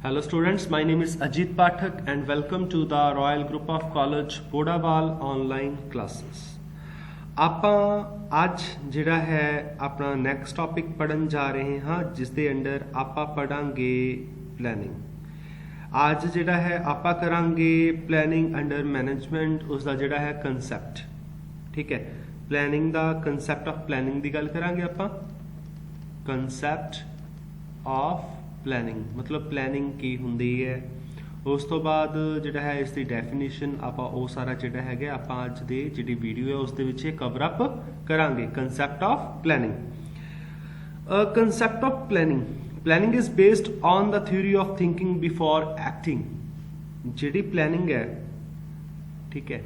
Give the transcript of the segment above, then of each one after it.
Hello students, my name is Ajit Pathak and welcome to the Royal Group of College Bodawal online classes. ਆਪਾਂ ਅੱਜ ਜਿਹੜਾ ਹੈ ਆਪਣਾ next topic ਪੜਨ ਜਾ ਰਹੇ ਹਾਂ ਜਿਸ ਦੇ ਅੰਡਰ ਆਪਾਂ ਪੜਾਂਗੇ ਪਲੈਨਿੰਗ। ਅੱਜ ਜਿਹੜਾ ਹੈ ਆਪਾਂ ਕਰਾਂਗੇ ਪਲੈਨਿੰਗ ਅੰਡਰ ਮੈਨੇਜਮੈਂਟ, ਉਸ ਦਾ ਜਿਹੜਾ ਹੈ ਕਨਸੈਪਟ। ਠੀਕ ਹੈ, planning the concept of planning ਦੀ ਗੱਲ ਕਰਾਂਗੇ ਆਪਾਂ। ਕਨਸੈਪਟ ਆਫ ਪਲੈਨਿੰਗ मतलब ਪਲੈਨਿੰਗ ਕੀ ਹੁੰਦੀ ਹੈ, ਉਸ ਤੋਂ ਬਾਅਦ ਜਿਹੜਾ ਹੈ ਇਸ ਦੀ ਡੈਫੀਨੇਸ਼ਨ ਆਪਾਂ ਉਹ ਸਾਰਾ ਜਿਹੜਾ ਹੈਗਾ ਆਪਾਂ ਅੱਜ ਦੇ ਜਿਹੜੀ ਵੀਡੀਓ ਹੈ ਉਸ ਦੇ ਵਿੱਚ ਇਹ ਕਵਰ ਅਪ ਕਰਾਂਗੇ। Concept of planning. Concept of planning, planning is based on the theory of thinking before acting. ਜਿਹੜੀ ਪਲੈਨਿੰਗ ਹੈ, ਠੀਕ ਹੈ,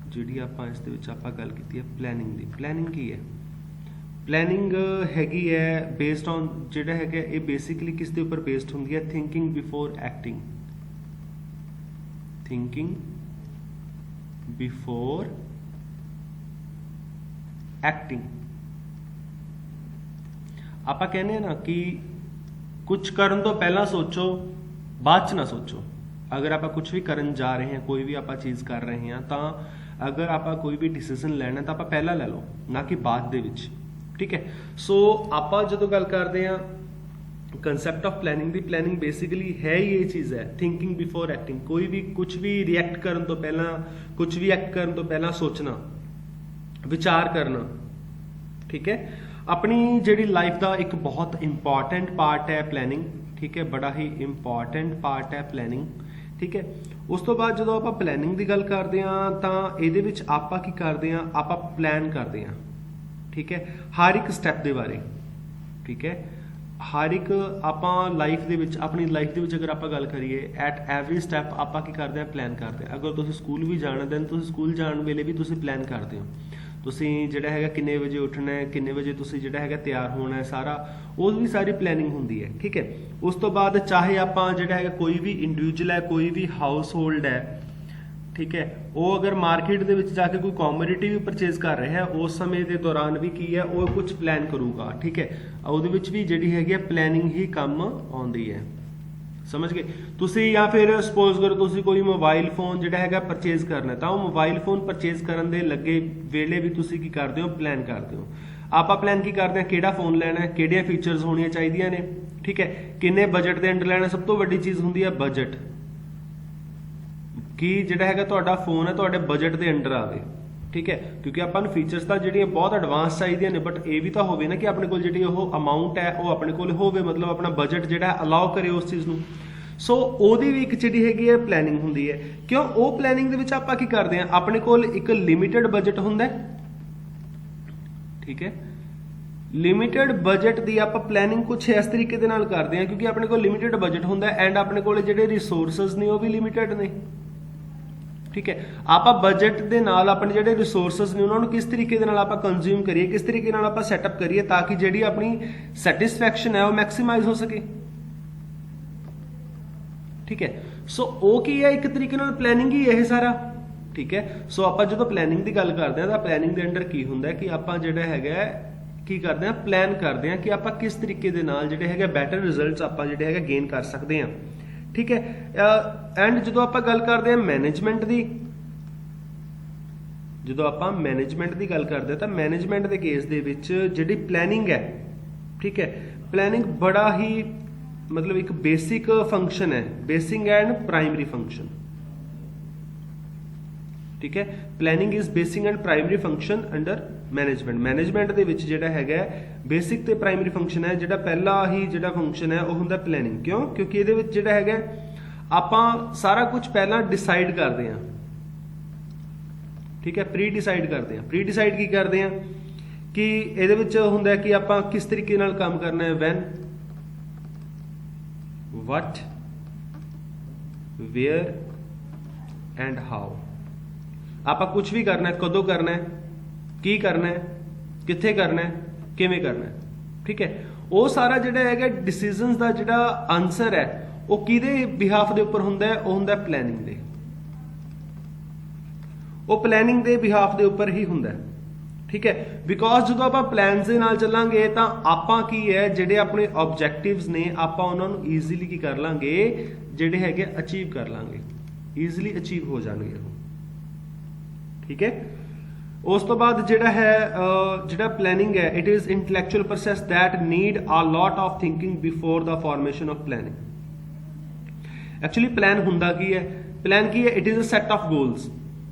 ਜਿਹੜੀ ਆਪਾਂ ਇਸ ਦੇ ਵਿੱਚ ਆਪਾਂ ਗੱਲ ਕੀਤੀ ਹੈ ਪਲੈਨਿੰਗ ਦੀ। ਪਲੈਨਿੰਗ ਕੀ ਹੈ? ਪਲੈਨਿੰਗ ਹੈਗੀ ਹੈ ਬੇਸਡ ਔਨ ਜਿਹੜਾ ਹੈਗਾ ਇਹ ਬੇਸਿਕਲੀ ਕਿਸ ਦੇ ਉੱਪਰ ਬੇਸਡ ਹੁੰਦੀ ਹੈ? Thinking before acting. Thinking before acting. ਆਪਾਂ ਕਹਿੰਦੇ ਆ ਨਾ ਕਿ ਕੁਝ ਕਰਨ ਤੋਂ ਪਹਿਲਾਂ ਸੋਚੋ, ਬਾਅਦ ਚ ਨਾ ਸੋਚੋ। ਅਗਰ ਆਪਾਂ ਕੁਝ ਵੀ ਕਰਨ ਜਾ ਰਹੇ ਹਾਂ, ਕੋਈ ਵੀ ਆਪਾਂ ਚੀਜ਼ ਕਰ ਰਹੇ ਹਾਂ, ਤਾਂ ਅਗਰ ਆਪਾਂ ਕੋਈ ਵੀ ਡਿਸੀਜ਼ਨ ਲੈਣਾ ਤਾਂ ਆਪਾਂ ਪਹਿਲਾਂ ਲੈ ਲਓ, ਨਾ ਕਿ ਬਾਅਦ ਦੇ ਵਿੱਚ। ਠੀਕ ਹੈ, ਸੋ ਆਪਾਂ ਜਦੋਂ ਗੱਲ ਕਰਦੇ ਹਾਂ concept of planning the, planning basically ਹੈ ਹੀ ਇਹ ਚੀਜ਼ ਹੈ, ਥਿੰਕਿੰਗ ਬਿਫੋਰ ਐਕਟਿੰਗ। ਕੋਈ ਵੀ ਕੁਝ ਵੀ ਰਿਐਕਟ ਕਰਨ ਤੋਂ ਪਹਿਲਾਂ, ਕੁਝ ਵੀ ਐਕਟ ਕਰਨ ਤੋਂ ਪਹਿਲਾਂ ਸੋਚਣਾ, ਵਿਚਾਰ ਕਰਨਾ। ਠੀਕ ਹੈ, ਆਪਣੀ ਜਿਹੜੀ ਲਾਈਫ ਦਾ ਇੱਕ ਬਹੁਤ ਇੰਪੋਰਟੈਂਟ ਪਾਰਟ ਹੈ ਪਲੈਨਿੰਗ। ਠੀਕ ਹੈ, ਬੜਾ ਹੀ ਇੰਪੋਰਟੈਂਟ ਪਾਰਟ ਹੈ ਪਲੈਨਿੰਗ। ਠੀਕ ਹੈ, ਉਸ ਤੋਂ ਬਾਅਦ ਜਦੋਂ ਆਪਾਂ ਪਲੈਨਿੰਗ ਦੀ ਗੱਲ ਕਰਦੇ ਹਾਂ ਤਾਂ ਇਹਦੇ ਵਿੱਚ ਆਪਾਂ ਕੀ ਕਰਦੇ ਹਾਂ? ਆਪਾਂ ਪਲਾਨ ਕਰਦੇ ਹਾਂ। ਠੀਕ ਹੈ, ਹਰ ਇੱਕ ਸਟੈਪ ਦੇ ਬਾਰੇ। ਠੀਕ ਹੈ, ਹਰ ਇੱਕ ਆਪਾਂ ਲਾਈਫ ਦੇ ਵਿੱਚ, ਆਪਣੀ ਲਾਈਫ ਦੇ ਵਿੱਚ ਅਗਰ ਆਪਾਂ ਗੱਲ ਕਰੀਏ, ਐਟ ਐਵਰੀ ਸਟੈਪ ਆਪਾਂ ਕੀ ਕਰਦੇ ਹਾਂ? ਪਲਾਨ ਕਰਦੇ ਹਾਂ। ਅਗਰ ਤੁਸੀਂ ਸਕੂਲ ਵੀ ਜਾਣਾ ਦੈਨ ਤੁਸੀਂ ਸਕੂਲ ਜਾਣ ਵੇਲੇ ਵੀ ਤੁਸੀਂ ਪਲਾਨ ਕਰਦੇ ਹੋ। ਤੁਸੀਂ ਜਿਹੜਾ ਹੈਗਾ ਕਿੰਨੇ ਵਜੇ ਉੱਠਣਾ ਹੈ, ਕਿੰਨੇ ਵਜੇ ਤੁਸੀਂ ਜਿਹੜਾ ਹੈਗਾ ਤਿਆਰ ਹੋਣਾ ਹੈ, ਸਾਰਾ ਉਹ ਵੀ ਸਾਰੀ ਪਲੈਨਿੰਗ ਹੁੰਦੀ ਹੈ। ਠੀਕ ਹੈ, ਉਸ ਤੋਂ ਬਾਅਦ ਚਾਹੇ ਆਪਾਂ ਜਿਹੜਾ ਹੈਗਾ ਕੋਈ ਵੀ ਇੰਡੀਵਿਜੂਅਲ ਹੈ, ਕੋਈ ਵੀ ਹਾਊਸ ਹੋਲਡ ਹੈ, ਠੀਕ ਹੈ, ਉਹ ਅਗਰ ਮਾਰਕੀਟ ਦੇ ਵਿੱਚ ਜਾ ਕੇ ਕੋਈ ਕਮੋਡਿਟੀ ਵੀ ਪਰਚੇਜ਼ ਕਰ ਰਿਹਾ ਹੈ, ਉਸ ਸਮੇਂ ਦੇ ਦੌਰਾਨ ਵੀ ਕੀ ਹੈ ਉਹ ਕੁਝ ਪਲਾਨ ਕਰੂਗਾ। ਠੀਕ ਹੈ, ਉਹਦੇ ਵਿੱਚ ਵੀ ਜਿਹੜੀ ਹੈਗੀ ਹੈ ਪਲੈਨਿੰਗ ਹੀ ਕੰਮ ਆਉਂਦੀ ਹੈ। ਸਮਝ ਗਏ ਤੁਸੀਂ? ਜਾਂ ਫਿਰ ਸਪੋਜ਼ ਕਰੋ ਤੁਸੀਂ ਕੋਈ ਮੋਬਾਈਲ ਫੋਨ ਜਿਹੜਾ ਹੈਗਾ ਪਰਚੇਜ਼ ਕਰਨਾ, ਤਾਂ ਉਹ ਮੋਬਾਈਲ ਫੋਨ ਪਰਚੇਜ਼ ਕਰਨ ਦੇ ਲੱਗੇ ਵੇਲੇ ਵੀ ਤੁਸੀਂ ਕੀ ਕਰਦੇ ਹੋ? ਪਲਾਨ ਕਰਦੇ ਹੋ। ਆਪਾਂ ਪਲਾਨ ਕੀ ਕਰਦੇ ਹਾਂ? ਕਿਹੜਾ ਫੋਨ ਲੈਣਾ ਹੈ, ਕਿਹੜੀਆਂ ਫੀਚਰਸ ਹੋਣੀਆਂ ਚਾਹੀਦੀਆਂ ਨੇ, ਠੀਕ ਹੈ, ਕਿੰਨੇ ਬਜਟ ਦੇ ਅੰਡਰ ਲੈਣਾ। ਸਭ ਤੋਂ ਵੱਡੀ ਚੀਜ਼ ਹੁੰਦੀ ਹੈ ਬਜਟ, ਕਿ ਜਿਹੜਾ ਹੈਗਾ ਤੁਹਾਡਾ ਫੋਨ ਹੈ ਤੁਹਾਡੇ ਬਜਟ ਦੇ ਅੰਡਰ ਆਵੇ। ਠੀਕ ਹੈ, ਕਿਉਂਕਿ ਆਪਾਂ ਨੂੰ ਫੀਚਰਸ ਤਾਂ ਜਿਹੜੀਆਂ ਬਹੁਤ ਐਡਵਾਂਸ ਚਾਹੀਦੀਆਂ ਨੇ, ਬਟ ਇਹ ਵੀ ਤਾਂ ਹੋਵੇ ਨਾ ਕਿ ਆਪਣੇ ਕੋਲ ਜਿਹੜੀ ਉਹ ਅਮਾਊਂਟ ਹੈ ਉਹ ਆਪਣੇ ਕੋਲ ਹੋਵੇ, ਮਤਲਬ ਆਪਣਾ ਬਜਟ ਜਿਹੜਾ ਅਲਾਓ ਕਰੇ ਉਸ ਚੀਜ਼ ਨੂੰ। ਸੋ ਉਹਦੀ ਵੀ ਇੱਕ ਜਿਹੜੀ ਹੈਗੀ ਹੈ ਪਲੈਨਿੰਗ ਹੁੰਦੀ ਹੈ। ਕਿਉਂ? ਉਹ ਪਲੈਨਿੰਗ ਦੇ ਵਿੱਚ ਆਪਾਂ ਕੀ ਕਰਦੇ ਹਾਂ? ਆਪਣੇ ਕੋਲ ਇੱਕ ਲਿਮਿਟਡ ਬਜਟ ਹੁੰਦਾ। ਠੀਕ ਹੈ, ਲਿਮਿਟਡ ਬਜਟ ਦੀ ਆਪਾਂ ਪਲੈਨਿੰਗ ਕੁਝ ਇਸ ਤਰੀਕੇ ਦੇ ਨਾਲ ਕਰਦੇ ਹਾਂ, ਕਿਉਂਕਿ ਆਪਣੇ ਕੋਲ ਲਿਮਿਟਡ ਬਜਟ ਹੁੰਦਾ ਐਂਡ ਆਪਣੇ ਕੋਲ ਜਿਹੜੇ ਰਿਸੋਰਸਸ ਨੇ ਉਹ ਵੀ ਲਿਮਿਟਡ ਨੇ। ਠੀਕ ਹੈ, ਆਪਾਂ ਬਜਟ ਦੇ ਨਾਲ ਆਪਣੇ ਜਿਹੜੇ ਰਿਸੋਰਸਸ ਨੇ ਉਹਨਾਂ ਨੂੰ ਕਿਸ ਤਰੀਕੇ ਦੇ ਨਾਲ ਆਪਾਂ ਕੰਜ਼ਿਊਮ ਕਰੀਏ, ਕਿਸ ਤਰੀਕੇ ਨਾਲ ਆਪਾਂ ਸੈਟਅਪ ਕਰੀਏ ਤਾਂ ਕਿ ਜਿਹੜੀ ਆਪਣੀ ਸੈਟਿਸਫੈਕਸ਼ਨ ਹੈ ਉਹ ਮੈਕਸਿਮਾਈਜ਼ ਹੋ ਸਕੇ। ਠੀਕ ਹੈ, ਸੋ ਉਹ ਕੀ ਹੈ? ਇੱਕ ਤਰੀਕੇ ਨਾਲ ਪਲੈਨਿੰਗ ਹੀ ਇਹ ਸਾਰਾ। ਠੀਕ ਹੈ, ਸੋ ਆਪਾਂ ਜਦੋਂ ਪਲੈਨਿੰਗ ਦੀ ਗੱਲ ਕਰਦੇ ਹਾਂ ਤਾਂ ਪਲੈਨਿੰਗ ਦੇ ਅੰਡਰ ਕੀ ਹੁੰਦਾ ਕਿ ਆਪਾਂ ਜਿਹੜਾ ਹੈਗਾ ਕੀ ਕਰਦੇ ਹਾਂ? ਪਲਾਨ ਕਰਦੇ ਹਾਂ ਕਿ ਆਪਾਂ ਕਿਸ ਤਰੀਕੇ ਦੇ ਨਾਲ ਜਿਹੜੇ ਹੈਗੇ ਬੈਟਰ ਰਿਜ਼ਲਟਸ ਆਪਾਂ ਜਿਹੜੇ ਹੈਗੇ ਗੇਨ ਕਰ ਸਕਦੇ ਹਾਂ। ਠੀਕ ਹੈ, ਐਂਡ ਜਦੋਂ ਆਪਾਂ ਗੱਲ ਕਰਦੇ ਹਾਂ ਮੈਨੇਜਮੈਂਟ ਦੀ, ਜਦੋਂ ਆਪਾਂ ਮੈਨੇਜਮੈਂਟ ਦੀ ਗੱਲ ਕਰਦੇ ਹਾਂ ਤਾਂ ਮੈਨੇਜਮੈਂਟ ਦੇ ਕੇਸ ਦੇ ਵਿੱਚ ਜਿਹੜੀ ਪਲੈਨਿੰਗ ਹੈ, ਠੀਕ ਹੈ, ਪਲੈਨਿੰਗ ਬੜਾ ਹੀ ਮਤਲਬ ਇੱਕ ਬੇਸਿਕ ਫੰਕਸ਼ਨ ਹੈ, ਬੇਸਿਕ ਐਂਡ ਪ੍ਰਾਇਮਰੀ ਫੰਕਸ਼ਨ। ਠੀਕ ਹੈ, planning is basic and primary function under management. Management ਦੇ ਵਿੱਚ ਜਿਹੜਾ ਹੈਗਾ ਬੇਸਿਕ ਤੇ ਪ੍ਰਾਇਮਰੀ ਫੰਕਸ਼ਨ ਹੈ, ਜਿਹੜਾ ਪਹਿਲਾ ਹੀ ਜਿਹੜਾ ਫੰਕਸ਼ਨ ਹੈ ਉਹ ਹੁੰਦਾ ਪਲੈਨਿੰਗ। ਕਿਉਂ? ਕਿਉਂਕਿ ਇਹਦੇ ਵਿੱਚ ਜਿਹੜਾ ਹੈਗਾ ਆਪਾਂ ਸਾਰਾ ਕੁਝ ਪਹਿਲਾਂ ਡਿਸਾਈਡ ਕਰਦੇ ਹਾਂ। ਠੀਕ ਹੈ, ਪ੍ਰੀ ਡਿਸਾਈਡ ਕਰਦੇ ਹਾਂ। ਪ੍ਰੀ ਡਿਸਾਈਡ ਕੀ ਕਰਦੇ ਹਾਂ ਕਿ ਇਹਦੇ ਵਿੱਚ ਹੁੰਦਾ ਕਿ ਆਪਾਂ ਕਿਸ ਤਰੀਕੇ ਨਾਲ ਕੰਮ ਕਰਨਾ ਹੈ, van, what, where and how। ਆਪਾਂ ਕੁਝ ਵੀ ਕਰਨਾ ਹੈ, ਕਦੋਂ ਕਰਨਾ ਹੈ, ਕੀ ਕਰਨਾ ਹੈ, ਕਿੱਥੇ ਕਰਨਾ ਹੈ, ਕਿਵੇਂ ਕਰਨਾ ਹੈ। ਠੀਕ ਹੈ, ਉਹ ਸਾਰਾ ਜਿਹੜਾ ਹੈਗਾ ਡਿਸੀਜਨਸ ਦਾ ਜਿਹੜਾ ਆਨਸਰ ਹੈ ਉਹ ਕਿਹਦੇ ਬਿਹਾਫ ਦੇ ਉੱਪਰ ਹੁੰਦਾ ਹੈ? ਉਹ ਹੁੰਦਾ ਪਲੈਨਿੰਗ ਦੇ। ਉਹ ਪਲੈਨਿੰਗ ਦੇ ਬਿਹਾਫ ਦੇ ਉੱਪਰ ਹੀ ਹੁੰਦਾ ਹੈ। ठीक है, बिकॉज जो आप प्लान्स ਦੇ ਨਾਲ ਚੱਲਾਂਗੇ ਤਾਂ ਆਪਾਂ ਕੀ ਹੈ ਜਿਹੜੇ ਆਪਣੇ ਆਬਜੈਕਟਿਵਸ ਨੇ ਆਪਾਂ ਉਹਨਾਂ ਨੂੰ ਈਜ਼ੀਲੀ ਕੀ ਕਰ ਲਾਂਗੇ, ਜਿਹੜੇ ਹੈਗੇ ਅਚੀਵ ਕਰ ਲਾਂਗੇ, ਈਜ਼ੀਲੀ ਅਚੀਵ ਹੋ ਜਾਣਗੇ ਉਹ। ਠੀਕ ਹੈ, ਉਸ ਤੋਂ ਬਾਅਦ ਜਿਹੜਾ ਹੈ ਜਿਹੜਾ ਪਲੈਨਿੰਗ ਹੈ, it is intellectual process that need a lot of thinking before the formation of planning. Actually plan ਹੁੰਦਾ ਕੀ ਹੈ, ਪਲਾਨ ਕੀ ਹੈ, it is a set of goals.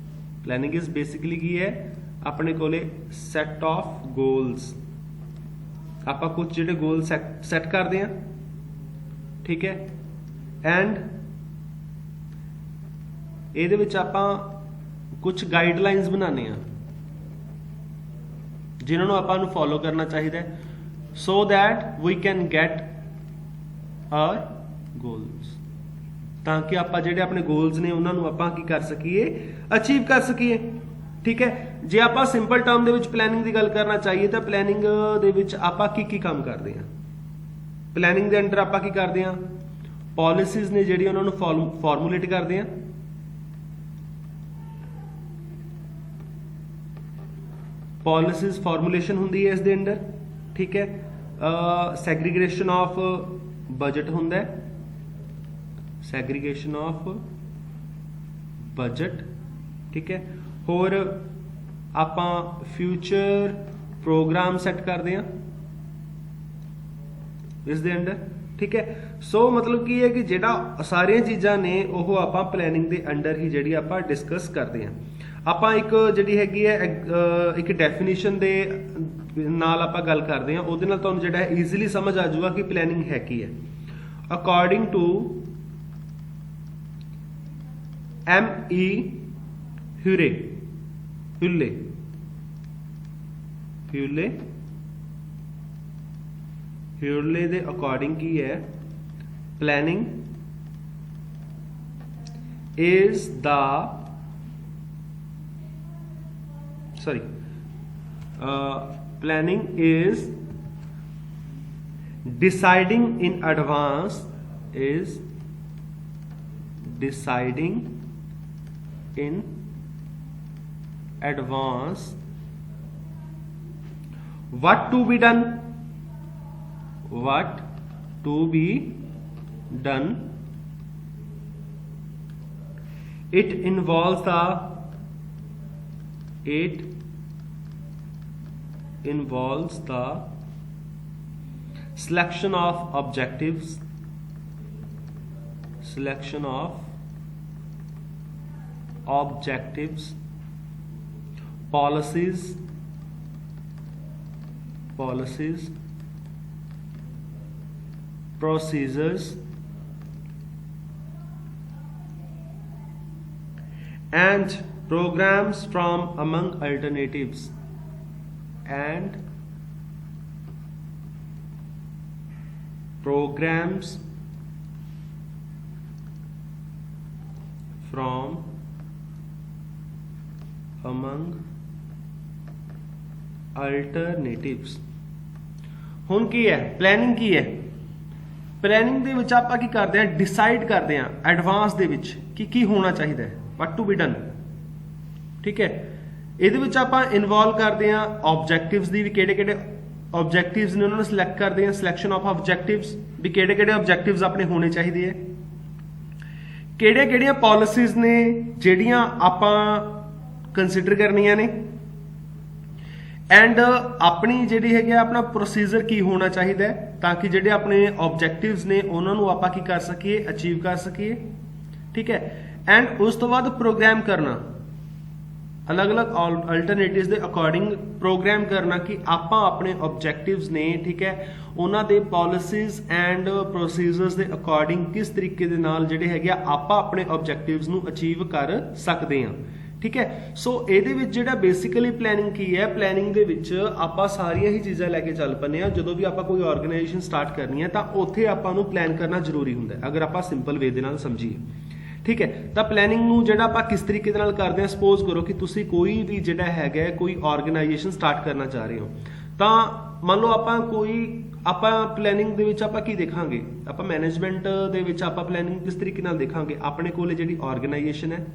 Planning is basically ਕੀ ਹੈ, ਆਪਣੇ ਕੋਲੇ ਸੈਟ ਆਫ ਗੋਲਸ, ਆਪਾਂ ਕੁਝ ਜਿਹੜੇ ਗੋਲ ਸੈਟ ਕਰਦੇ ਆ, ਠੀਕ ਹੈ, ਐਂਡ ਇਹਦੇ ਵਿੱਚ ਆਪਾਂ ਕੁਝ ਗਾਈਡਲਾਈਨਸ ਬਣਾਉਂਦੇ ਆ ਜਿਨ੍ਹਾਂ ਨੂੰ ਆਪਾਂ ਨੂੰ ਫੋਲੋ ਕਰਨਾ ਚਾਹੀਦਾ ਹੈ, so that we can get our goals, ਤਾਂ ਕਿ ਆਪਾਂ ਜਿਹੜੇ ਆਪਣੇ ਗੋਲਸ ਨੇ ਉਹਨਾਂ ਨੂੰ ਆਪਾਂ ਕੀ ਕਰ ਸਕੀਏ, ਅਚੀਵ ਕਰ ਸਕੀਏ। ਠੀਕ ਹੈ, ਜੇ ਆਪਾਂ ਸਿੰਪਲ ਟਰਮ ਦੇ ਵਿੱਚ ਪਲੈਨਿੰਗ ਦੀ ਗੱਲ ਕਰਨਾ ਚਾਹੀਏ ਤਾਂ ਪਲੈਨਿੰਗ ਦੇ ਵਿੱਚ ਆਪਾਂ ਕੀ ਕੰਮ ਕਰਦੇ ਹਾਂ, ਪਲੈਨਿੰਗ ਦੇ ਅੰਡਰ ਆਪਾਂ ਕੀ ਕਰਦੇ ਹਾਂ, ਪਾਲਿਸੀਜ਼ ਨੇ ਜਿਹੜੀ ਉਹਨਾਂ ਨੂੰ ਫਾਰਮੂਲੇਟ ਕਰਦੇ ਹਾਂ, ਪਾਲਿਸੀਜ਼ ਫਾਰਮੂਲੇਸ਼ਨ ਹੁੰਦੀ ਹੈ ਇਸ ਦੇ ਅੰਡਰ। ਠੀਕ ਹੈ, ਸੈਗਰੀਗੇਸ਼ਨ ਆਫ ਬਜਟ ਹੁੰਦਾ ਹੈ, ਸੈਗਰੀਗੇਸ਼ਨ ਆਫ ਬਜਟ। ਠੀਕ ਹੈ, ਹੋਰ ਆਪਾਂ ਫਿਊਚਰ ਪ੍ਰੋਗਰਾਮ ਸੈੱਟ ਕਰਦੇ ਹਾਂ ਇਸ ਦੇ ਅੰਡਰ। ਠੀਕ ਹੈ, ਸੋ ਮਤਲਬ ਕੀ ਹੈ ਕਿ ਜਿਹੜਾ ਸਾਰੀਆਂ ਚੀਜ਼ਾਂ ਨੇ ਉਹ ਆਪਾਂ ਪਲੈਨਿੰਗ ਦੇ ਅੰਡਰ ਹੀ ਜਿਹੜੀ ਆਪਾਂ ਡਿਸਕਸ ਕਰਦੇ ਹਾਂ। ਆਪਾਂ ਇੱਕ ਜਿਹੜੀ ਹੈਗੀ ਹੈ ਇੱਕ ਡੈਫੀਨੇਸ਼ਨ ਦੇ ਨਾਲ ਆਪਾਂ ਗੱਲ ਕਰਦੇ ਹਾਂ, ਉਹਦੇ ਨਾਲ ਤੁਹਾਨੂੰ ਜਿਹੜਾ ਹੈ ਈਜ਼ੀਲੀ ਸਮਝ ਆ ਜਾਊਗਾ ਕਿ ਪਲੈਨਿੰਗ ਹੈ ਕੀ ਹੈ। According to M.E. ਹਿਊਲੇ ਦੇ ਅਕੋਰਡਿੰਗ ਕੀ ਹੈ, planning is the planning is deciding in advance what to be done it involves the selection of objectives, policies, procedures, and programs from among alternatives, alternatives। ਹੁਣ ਕੀ ਹੈ planning, ਕੀ ਹੈ planning ਦੇ ਵਿੱਚ ਆਪਾਂ ਕੀ ਕਰਦੇ ਹਾਂ, ਡਿਸਾਈਡ ਕਰਦੇ ਹਾਂ ਐਡਵਾਂਸ ਦੇ ਵਿੱਚ ਕਿ ਕੀ ਹੋਣਾ ਚਾਹੀਦਾ ਹੈ, what to be done। ਠੀਕ ਹੈ, ਇਹਦੇ ਵਿੱਚ ਆਪਾਂ ਇਨਵੋਲਵ ਕਰਦੇ ਹਾਂ ਆਬਜੈਕਟਿਵਸ ਦੀ, ਵੀ ਕਿਹੜੇ ਆਬਜੈਕਟਿਵਸ ਨੇ ਉਹਨਾਂ ਨੂੰ ਸਿਲੈਕਟ ਕਰਦੇ ਹਾਂ, ਸਿਲੈਕਸ਼ਨ ਆਫ ਆਬਜੈਕਟਿਵਸ, ਵੀ ਕਿਹੜੇ ਆਬਜੈਕਟਿਵਸ ਆਪਣੇ ਹੋਣੇ ਚਾਹੀਦੇ ਹੈ, ਕਿਹੜੀਆਂ ਪਾਲਿਸੀਜ਼ ਨੇ ਜਿਹੜੀਆਂ ਆਪਾਂ ਕੰਸੀਡਰ ਕਰਨੀਆਂ ਨੇ, ਐਂਡ ਆਪਣੀ ਜਿਹੜੀ ਹੈਗੀ ਆਪਣਾ ਪ੍ਰੋਸੀਜਰ ਕੀ ਹੋਣਾ ਚਾਹੀਦਾ ਹੈ ਤਾਂ ਕਿ ਜਿਹੜੇ ਆਪਣੇ ਆਬਜੈਕਟਿਵਸ ਨੇ ਉਹਨਾਂ ਨੂੰ ਆਪਾਂ ਕੀ ਕਰ ਸਕੀਏ, ਅਚੀਵ ਕਰ ਸਕੀਏ। ਠੀਕ ਹੈ, ਐਂਡ ਉਸ ਤੋਂ ਬਾਅਦ ਪ੍ਰੋਗਰਾਮ ਕਰਨਾ, ਅਲੱਗ-ਅਲੱਗ ਅਲਟਰਨੇਟਿਵਸ ਦੇ ਅਕੋਰਡਿੰਗ ਪ੍ਰੋਗਰਾਮ ਕਰਨਾ ਕਿ ਆਪਾਂ ਆਪਣੇ ਆਬਜੈਕਟਿਵਸ ਨੇ, ਠੀਕ ਹੈ, ਉਹਨਾਂ ਦੇ ਪਾਲਿਸੀਜ਼ ਐਂਡ ਪ੍ਰੋਸੀਜਰਸ ਦੇ ਅਕੋਰਡਿੰਗ ਕਿਸ ਤਰੀਕੇ ਦੇ ਨਾਲ ਜਿਹੜੇ ਹੈਗੇ ਆਪਾਂ ਆਪਣੇ ਆਬਜੈਕਟਿਵਸ ਨੂੰ ਅਚੀਵ ਕਰ ਸਕਦੇ ਹਾਂ। ਠੀਕ ਹੈ, ਸੋ ਇਹਦੇ ਵਿੱਚ ਜਿਹੜਾ ਬੇਸਿਕਲੀ ਪਲੈਨਿੰਗ ਕੀ ਹੈ, ਪਲੈਨਿੰਗ ਦੇ ਵਿੱਚ ਆਪਾਂ ਸਾਰੀਆਂ ਹੀ ਚੀਜ਼ਾਂ ਲੈ ਕੇ ਚੱਲ ਪੈਂਦੇ ਹਾਂ। ਜਦੋਂ ਵੀ ਆਪਾਂ ਕੋਈ ਆਰਗੇਨਾਈਜੇਸ਼ਨ ਸਟਾਰਟ ਕਰਨੀ ਹੈ ਤਾਂ ਉੱਥੇ ਆਪਾਂ ਨੂੰ ਪਲਾਨ ਕਰਨਾ ਜ਼ਰੂਰੀ ਹੁੰਦਾ ਹੈ, ਅਗਰ ਆਪਾਂ ਸਿੰਪਲ ਵੇ ਦੇ ਨਾਲ ਸਮਝੀਏ। ਠੀਕ ਹੈ, ਤਾਂ ਪਲੈਨਿੰਗ ਨੂੰ ਜਿਹੜਾ ਆਪਾਂ ਕਿਸ ਤਰੀਕੇ ਦੇ ਨਾਲ ਕਰਦੇ ਹਾਂ, ਸਪੋਜ਼ ਕਰੋ ਕਿ ਤੁਸੀਂ ਕੋਈ ਵੀ ਜਿਹੜਾ ਹੈਗਾ ਕੋਈ ਆਰਗੇਨਾਈਜੇਸ਼ਨ ਸਟਾਰਟ ਕਰਨਾ ਚਾਹ ਰਹੇ ਹੋ, ਤਾਂ ਮੰਨ ਲਓ ਆਪਾਂ ਪਲੈਨਿੰਗ ਦੇ ਵਿੱਚ ਆਪਾਂ ਕੀ ਦੇਖਾਂਗੇ, ਆਪਾਂ ਮੈਨੇਜਮੈਂਟ ਦੇ ਵਿੱਚ ਆਪਾਂ ਪਲੈਨਿੰਗ ਕਿਸ ਤਰੀਕੇ ਨਾਲ ਦੇਖਾਂਗੇ, ਆਪਣੇ ਕੋਲ ਜਿਹੜੀ ਆਰਗੇਨਾਈਜੇਸ਼ਨ ਹੈ,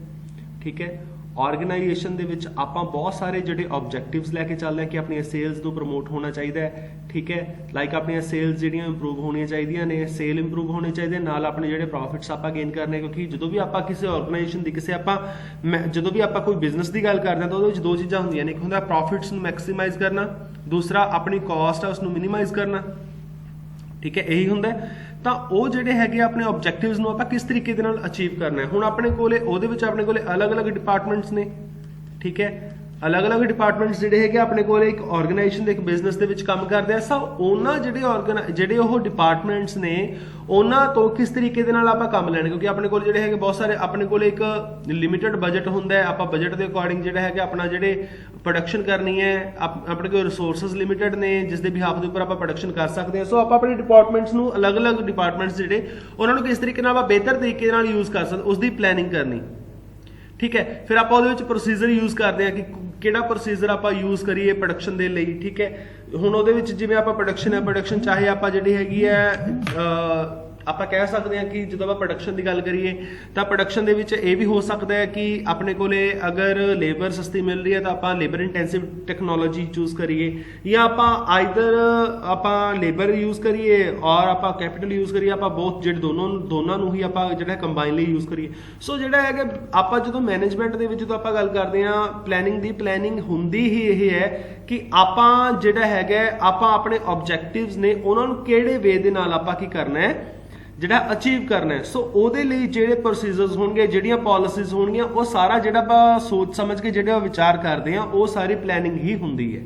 ਠੀਕ ਹੈ, ਆਰਗੇਨਾਈਜੇਸ਼ਨ ਦੇ ਵਿੱਚ ਆਪਾਂ ਬਹੁਤ ਸਾਰੇ ਜਿਹੜੇ ਆਬਜੈਕਟਿਵਸ ਲੈ ਕੇ ਚੱਲਦੇ ਹਾਂ ਕਿ ਆਪਣੀਆਂ ਸੇਲਸ ਨੂੰ ਪ੍ਰਮੋਟ ਹੋਣਾ ਚਾਹੀਦਾ ਹੈ, ਠੀਕ ਹੈ, ਲਾਈਕ ਆਪਣੀਆਂ ਸੇਲਸ ਜਿਹੜੀਆਂ ਇੰਪਰੂਵ ਹੋਣੀਆਂ ਚਾਹੀਦੀਆਂ ਨੇ, ਸੇਲ ਇੰਪਰੂਵ ਹੋਣੇ ਚਾਹੀਦੇ ਨਾਲ ਆਪਣੇ ਜਿਹੜੇ ਪ੍ਰੋਫਿਟਸ ਆਪਾਂ ਗੇਨ ਕਰਨੇ, ਕਿਉਂਕਿ ਜਦੋਂ ਵੀ ਆਪਾਂ ਕਿਸੇ ਆਰਗੇਨਾਈਜੇਸ਼ਨ ਦੀ ਜਦੋਂ ਵੀ ਆਪਾਂ ਕੋਈ ਬਿਜ਼ਨਸ ਦੀ ਗੱਲ ਕਰਦੇ ਹਾਂ ਤਾਂ ਉਹਦੇ ਵਿੱਚ ਦੋ ਚੀਜ਼ਾਂ ਹੁੰਦੀਆਂ ਨੇ, ਇੱਕ ਹੁੰਦਾ ਪ੍ਰੋਫਿਟਸ ਨੂੰ ਮੈਕਸਿਮਾਈਜ਼ ਕਰਨਾ, ਦੂਸਰਾ ਆਪਣੀ ਕਾਸਟ ਹੈ ਉਸ ਨੂੰ ਮਿਨੀਮਾਈਜ਼ ਕਰਨਾ, ਠੀਕ ਹੈ, ਇਹੀ ਹੁੰਦਾ ਤਾਂ ਉਹ ਜਿਹੜੇ ਹੈਗੇ ਆਪਣੇ ਆਬਜੈਕਟਿਵਸ ਨੂੰ ਆਪਾਂ ਕਿਸ ਤਰੀਕੇ ਦੇ ਨਾਲ ਅਚੀਵ ਕਰਨਾ ਹੈ। ਹੁਣ ਆਪਣੇ ਕੋਲੇ ਉਹਦੇ ਵਿੱਚ ਆਪਣੇ ਕੋਲੇ ਅਲੱਗ-ਅਲੱਗ ਡਿਪਾਰਟਮੈਂਟਸ ਨੇ, ਠੀਕ ਹੈ, ਅਲੱਗ-ਅਲੱਗ ਡਿਪਾਰਟਮੈਂਟਸ ਜਿਹੜੇ ਹੈਗੇ ਆਪਣੇ ਕੋਲੇ ਇੱਕ ਆਰਗੇਨਾਈਜੇਸ਼ਨ ਦੇ ਇੱਕ ਬਿਜ਼ਨਸ ਦੇ ਵਿੱਚ ਕੰਮ ਕਰਦੇ ਆ। ਸੋ ਉਹਨਾਂ ਜਿਹੜੇ ਉਹ ਡਿਪਾਰਟਮੈਂਟਸ ਨੇ ਉਹਨਾਂ ਤੋਂ ਕਿਸ ਤਰੀਕੇ ਦੇ ਨਾਲ ਆਪਾਂ ਕੰਮ ਲੈਣਾ, ਕਿਉਂਕਿ ਆਪਣੇ ਕੋਲ ਜਿਹੜੇ ਹੈਗੇ ਬਹੁਤ ਸਾਰੇ ਆਪਣੇ ਕੋਲੇ ਇੱਕ ਲਿਮਿਟਡ ਬਜਟ ਹੁੰਦਾ ਹੈ, ਆਪਾਂ ਬਜਟ ਦੇ ਅਕੋਰਡਿੰਗ ਜਿਹੜਾ ਹੈਗਾ ਆਪਣਾ ਜਿਹੜੇ ਪ੍ਰੋਡਕਸ਼ਨ ਕਰਨੀ ਹੈ, ਆਪਣੇ ਕੋਲ ਰਿਸੋਰਸਸ ਲਿਮਿਟਡ ਨੇ ਜਿਸ ਦੇ ਬਿਹਾਫ ਦੇ ਉੱਪਰ ਆਪਾਂ ਪ੍ਰੋਡਕਸ਼ਨ ਕਰ ਸਕਦੇ ਹਾਂ। ਸੋ ਆਪਾਂ ਆਪਣੇ ਡਿਪਾਰਟਮੈਂਟਸ ਨੂੰ ਅਲੱਗ-ਅਲੱਗ ਡਿਪਾਰਟਮੈਂਟਸ ਜਿਹੜੇ ਉਹਨਾਂ ਨੂੰ ਕਿਸ ਤਰੀਕੇ ਨਾਲ ਆਪਾਂ ਬਿਹਤਰ ਤਰੀਕੇ ਨਾਲ ਯੂਜ਼ ਕਰ ਸਕਦੇ ਉਸ ਦੀ ਪਲੈਨਿੰਗ ਕਰਨੀ, ਠੀਕ ਹੈ। ਫਿਰ ਆਪਾਂ ਉਹਦੇ ਵਿੱਚ ਪ੍ਰੋਸੀਜਰ ਯੂਜ਼ ਕਰਦੇ ਹਾਂ ਕਿ ਕਿਹੜਾ ਪ੍ਰੋਸੀਜਰ ਆਪਾਂ ਯੂਜ਼ ਕਰੀਏ ਪ੍ਰੋਡਕਸ਼ਨ ਦੇ ਲਈ, ਠੀਕ ਹੈ। ਹੁਣ ਉਹਦੇ ਵਿੱਚ ਜਿਵੇਂ ਆਪਾਂ ਪ੍ਰੋਡਕਸ਼ਨ ਚਾਹੇ ਆਪਾਂ ਜਿਹੜੀ ਹੈਗੀ ਹੈ ਆਪਾਂ ਕਹਿ ਸਕਦੇ ਹਾਂ ਕਿ ਜਦੋਂ ਆਪਾਂ ਪ੍ਰੋਡਕਸ਼ਨ ਦੀ ਗੱਲ ਕਰੀਏ ਤਾਂ ਪ੍ਰੋਡਕਸ਼ਨ ਦੇ ਵਿੱਚ ਇਹ ਵੀ ਹੋ ਸਕਦਾ ਹੈ ਕਿ ਆਪਣੇ ਕੋਲੇ ਅਗਰ ਲੇਬਰ ਸਸਤੀ ਮਿਲ ਰਹੀ ਹੈ ਤਾਂ ਆਪਾਂ ਲੇਬਰ ਇੰਟੈਂਸਿਵ ਟੈਕਨੋਲੋਜੀ ਚੂਜ਼ ਕਰੀਏ, ਜਾਂ ਆਪਾਂ ਲੇਬਰ ਯੂਜ਼ ਕਰੀਏ ਔਰ ਆਪਾਂ ਕੈਪੀਟਲ ਯੂਜ਼ ਕਰੀਏ, ਆਪਾਂ ਬਹੁਤ ਜਿਹੜੇ ਦੋਨਾਂ ਨੂੰ ਹੀ ਆਪਾਂ ਜਿਹੜਾ ਕੰਬਾਈਨ ਲਈ ਯੂਜ਼ ਕਰੀਏ। ਸੋ ਜਿਹੜਾ ਹੈਗਾ ਆਪਾਂ ਜਦੋਂ ਮੈਨੇਜਮੈਂਟ ਦੇ ਵਿੱਚ ਜਦੋਂ ਆਪਾਂ ਗੱਲ ਕਰਦੇ ਹਾਂ ਪਲੈਨਿੰਗ ਹੁੰਦੀ ਹੀ ਇਹ ਹੈ ਕਿ ਆਪਾਂ ਜਿਹੜਾ ਹੈਗਾ ਆਪਾਂ ਆਪਣੇ ਆਬਜੈਕਟਿਵਸ ਨੇ ਉਹਨਾਂ ਨੂੰ ਕਿਹੜੇ ਵੇ ਦੇ ਨਾਲ ਆਪਾਂ ਕੀ ਕਰਨਾ ਹੈ ਜਿਹੜਾ ਅਚੀਵ ਕਰਨਾ ਹੈ। ਸੋ ਉਹਦੇ ਲਈ ਜਿਹੜੇ ਪ੍ਰੋਸੀਜਰਸ ਹੋਣਗੇ, ਜਿਹੜੀਆਂ ਪਾਲਿਸੀਜ਼ ਹੋਣਗੀਆਂ, ਉਹ ਸਾਰਾ ਜਿਹੜਾ ਆਪਾਂ ਸੋਚ ਸਮਝ ਕੇ ਜਿਹੜਾ ਵਿਚਾਰ ਕਰਦੇ ਆ ਉਹ ਸਾਰੀ ਪਲੈਨਿੰਗ ਹੀ ਹੁੰਦੀ ਹੈ,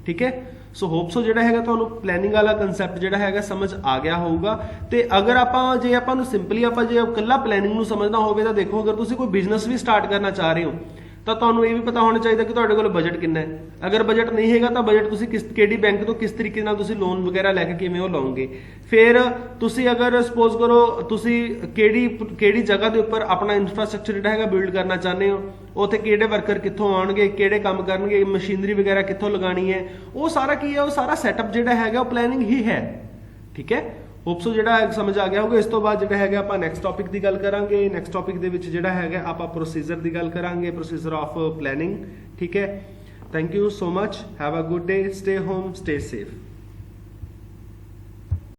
ਠੀਕ ਹੈ। ਸੋ ਹੋਪ ਸੋ ਜਿਹੜਾ ਹੈਗਾ ਤੁਹਾਨੂੰ ਪਲੈਨਿੰਗ ਵਾਲਾ ਕਨਸੈਪਟ ਜਿਹੜਾ ਹੈਗਾ ਸਮਝ ਆ ਗਿਆ ਹੋਊਗਾ। ਤੇ ਅਗਰ ਜੇ ਆਪਾਂ ਨੂੰ ਸਿੰਪਲੀ ਜੇ ਇਕੱਲਾ ਪਲੈਨਿੰਗ ਨੂੰ ਸਮਝਣਾ ਹੋਵੇ ਤਾਂ ਦੇਖੋ, ਅਗਰ ਤੁਸੀਂ ਕੋਈ ਬਿਜ਼ਨਸ ਵੀ ਸਟਾਰਟ ਕਰਨਾ ਚਾਹ ਰਹੇ ਹੋ ਤਾਂ ਤੁਹਾਨੂੰ ਇਹ ਵੀ ਪਤਾ ਹੋਣਾ ਚਾਹੀਦਾ ਕਿ ਤੁਹਾਡੇ ਕੋਲ ਬਜਟ ਕਿੰਨਾ ਹੈ। ਅਗਰ ਬਜਟ ਨਹੀਂ ਹੈਗਾ ਤਾਂ ਬਜਟ ਤੁਸੀਂ ਕਿਹੜੀ ਬੈਂਕ ਤੋਂ ਕਿਸ ਤਰੀਕੇ ਨਾਲ ਤੁਸੀਂ ਲੋਨ ਵਗੈਰਾ ਲੈ ਕੇ ਕਿਵੇਂ ਉਹ ਲਾਓਗੇ। ਫਿਰ ਤੁਸੀਂ ਅਗਰ ਸਪੋਜ਼ ਕਰੋ ਤੁਸੀਂ ਕਿਹੜੀ ਜਗ੍ਹਾ ਦੇ ਉੱਪਰ ਆਪਣਾ ਇਨਫਰਾਸਟ੍ਰਕਚਰ ਜਿਹੜਾ ਹੈਗਾ ਬਿਲਡ ਕਰਨਾ ਚਾਹੁੰਦੇ ਹੋ, ਉੱਥੇ ਕਿਹੜੇ ਵਰਕਰ ਕਿੱਥੋਂ ਆਉਣਗੇ, ਕਿਹੜੇ ਕੰਮ ਕਰਨਗੇ, ਮਸ਼ੀਨਰੀ ਵਗੈਰਾ ਕਿੱਥੋਂ ਲਗਾਣੀ ਹੈ, ਉਹ ਸਾਰਾ ਕੀ ਹੈ, ਉਹ ਸਾਰਾ ਸੈਟਅਪ ਜਿਹੜਾ ਹੈਗਾ ਉਹ ਪਲੈਨਿੰਗ ਹੀ ਹੈ, ਠੀਕ ਹੈ। ਹੋਪਸੋ ਜਿਹੜਾ ਸਮਝ ਆ ਗਿਆ ਹੋਊਗਾ। ਇਸ ਤੋਂ ਬਾਅਦ ਜਿਹੜਾ ਹੈਗਾ ਆਪਾਂ ਨੈਕਸਟ ਟੌਪਿਕ ਦੀ ਗੱਲ ਕਰਾਂਗੇ। ਨੈਕਸਟ ਟੌਪਿਕ ਦੇ ਵਿੱਚ ਜਿਹੜਾ ਹੈਗਾ ਆਪਾਂ ਪ੍ਰੋਸੀਜਰ ਦੀ ਗੱਲ ਕਰਾਂਗੇ, ਪ੍ਰੋਸੀਜਰ ਆਫ ਪਲੈਨਿੰਗ, ਠੀਕ ਹੈ। Thank you so much, have a good day, stay home, stay safe.